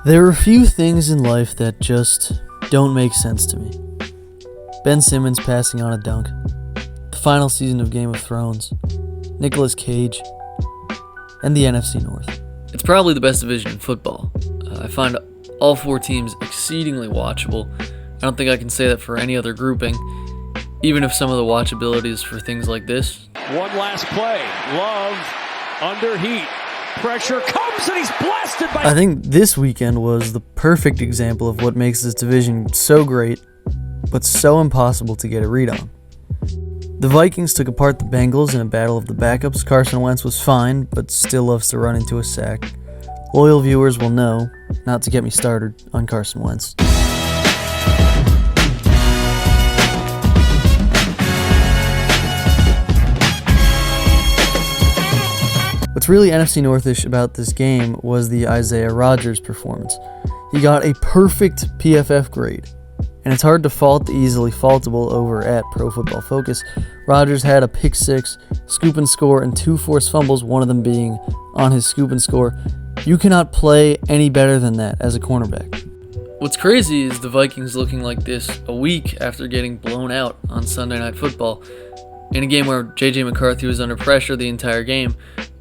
There are a few things in life that just don't make sense to me. Ben Simmons passing on a dunk, the final season of Game of Thrones, Nicolas Cage, and the NFC North. It's probably the best division in football. I find all four teams exceedingly watchable. I don't think I can say that for any other grouping, even if some of the watchability is for things like this. One last play. Love under heat. Pressure comes and he's blasted by... I think this weekend was the perfect example of what makes this division so great, but so impossible to get a read on. The Vikings took apart the Bengals in a battle of the backups. Carson Wentz was fine, but still loves to run into a sack. Loyal viewers will know not to get me started on Carson Wentz. What's really NFC Northish about this game was the Isaiah Rodgers performance. He got a perfect PFF grade, and it's hard to fault the easily faultable over at Pro Football Focus. Rodgers had a pick six, scoop and score, and 2 forced fumbles, one of them being on his scoop and score. You cannot play any better than that as a cornerback. What's crazy is the Vikings looking like this a week after getting blown out on Sunday Night Football in a game where J.J. McCarthy was under pressure the entire game,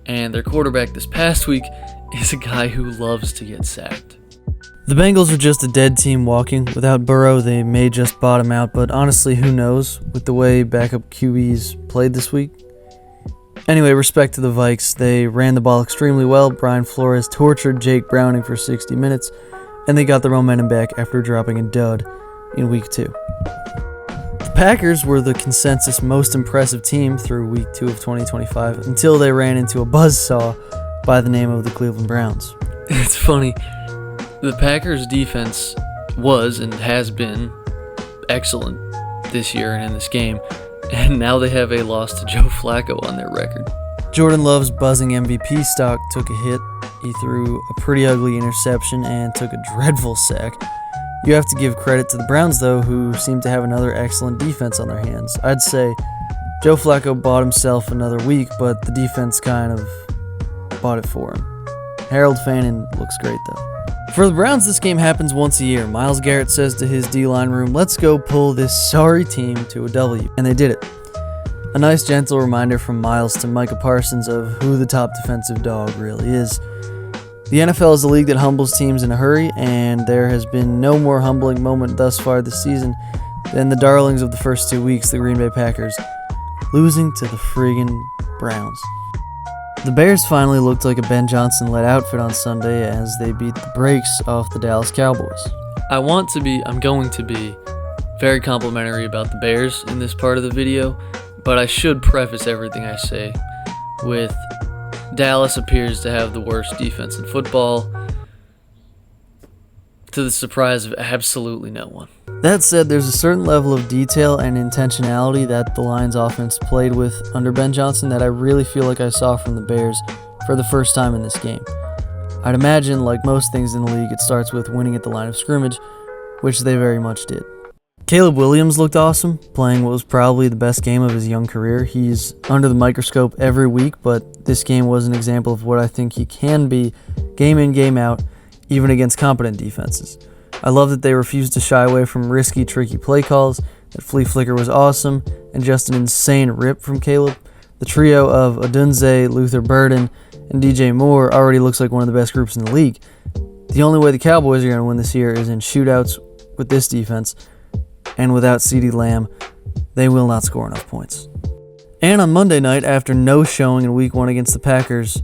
and their quarterback this past week is a guy who loves to get sacked. The Bengals are just a dead team walking. Without Burrow, they may just bottom out, but honestly, who knows with the way backup QBs played this week. Anyway, respect to the Vikes. They ran the ball extremely well. Brian Flores tortured Jake Browning for 60 minutes, and they got their momentum back after dropping a dud in Week 2. The Packers were the consensus most impressive team through Week 2 of 2025 until they ran into a buzzsaw by the name of the Cleveland Browns. It's funny. The Packers' defense was and has been excellent this year and in this game, and now they have a loss to Joe Flacco on their record. Jordan Love's buzzing MVP stock took a hit. He threw a pretty ugly interception and took a dreadful sack. You have to give credit to the Browns, though, who seem to have another excellent defense on their hands. I'd say Joe Flacco bought himself another week, but the defense kind of bought it for him. Harold Fannin looks great, though. For the Browns, this game happens once a year. Myles Garrett says to his D-line room, "Let's go pull this sorry team to a W," and they did it. A nice, gentle reminder from Myles to Micah Parsons of who the top defensive dog really is. The NFL is a league that humbles teams in a hurry, and there has been no more humbling moment thus far this season than the darlings of the first 2 weeks, the Green Bay Packers, losing to the friggin' Browns. The Bears finally looked like a Ben Johnson-led outfit on Sunday as they beat the brakes off the Dallas Cowboys. I'm going to be very complimentary about the Bears in this part of the video, but I should preface everything I say with Dallas appears to have the worst defense in football, to the surprise of absolutely no one. That said, there's a certain level of detail and intentionality that the Lions offense played with under Ben Johnson that I really feel like I saw from the Bears for the first time in this game. I'd imagine, like most things in the league, it starts with winning at the line of scrimmage, which they very much did. Caleb Williams looked awesome, playing what was probably the best game of his young career. He's under the microscope every week, but this game was an example of what I think he can be game in, game out, even against competent defenses. I love that they refused to shy away from risky, tricky play calls, that flea flicker was awesome, and just an insane rip from Caleb. The trio of Odunze, Luther Burden, and DJ Moore already looks like one of the best groups in the league. The only way the Cowboys are going to win this year is in shootouts with this defense, and without CeeDee Lamb, they will not score enough points. And on Monday night, after no showing in Week 1 against the Packers,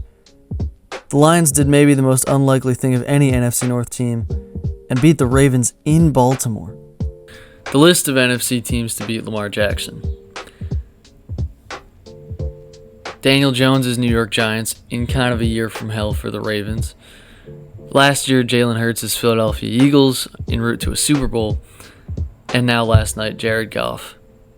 the Lions did maybe the most unlikely thing of any NFC North team and beat the Ravens in Baltimore. The list of NFC teams to beat Lamar Jackson: Daniel Jones' New York Giants, in kind of a year from hell for the Ravens. Last year, Jalen Hurts' Philadelphia Eagles, en route to a Super Bowl. And now last night, Jared Goff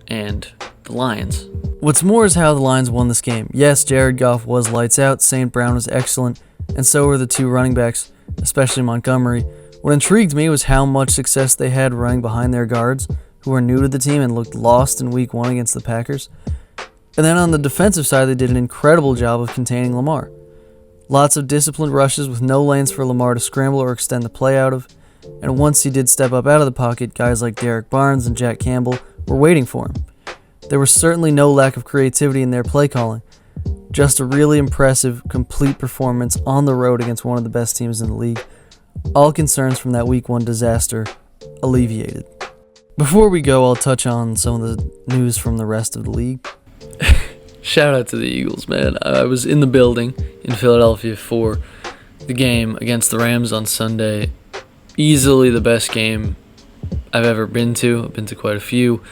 and the Lions. What's more is how the Lions won this game. Yes, Jared Goff was lights out, St. Brown was excellent, and so were the 2 running backs, especially Montgomery. What intrigued me was how much success they had running behind their guards, who were new to the team and looked lost in Week 1 against the Packers. And then on the defensive side, they did an incredible job of containing Lamar. Lots of disciplined rushes with no lanes for Lamar to scramble or extend the play out of, and once he did step up out of the pocket, guys like Derek Barnes and Jack Campbell were waiting for him. There was certainly no lack of creativity in their play calling, just a really impressive, complete performance on the road against one of the best teams in the league. All concerns from that Week 1 disaster alleviated. Before we go, I'll touch on some of the news from the rest of the league. Shout out to the Eagles, man. I was in the building in Philadelphia for the game against the Rams on Sunday. Easily the best game I've ever been to. I've been to quite a few.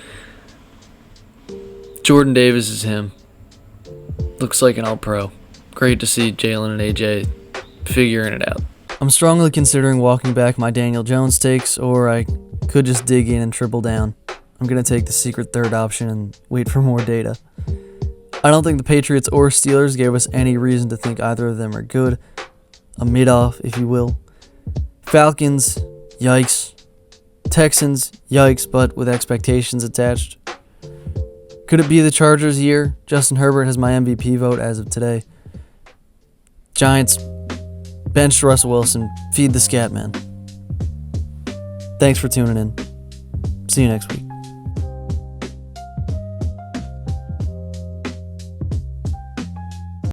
Jordan Davis is him. Looks like an all-pro. Great to see Jalen and AJ figuring it out. I'm strongly considering walking back my Daniel Jones takes, or I could just dig in and triple down. I'm going to take the secret third option and wait for more data. I don't think the Patriots or Steelers gave us any reason to think either of them are good. A mid-off, if you will. Falcons, yikes. Texans, yikes, but with expectations attached. Could it be the Chargers' year? Justin Herbert has my MVP vote as of today. Giants, bench Russell Wilson, feed the scat man. Thanks for tuning in. See you next week.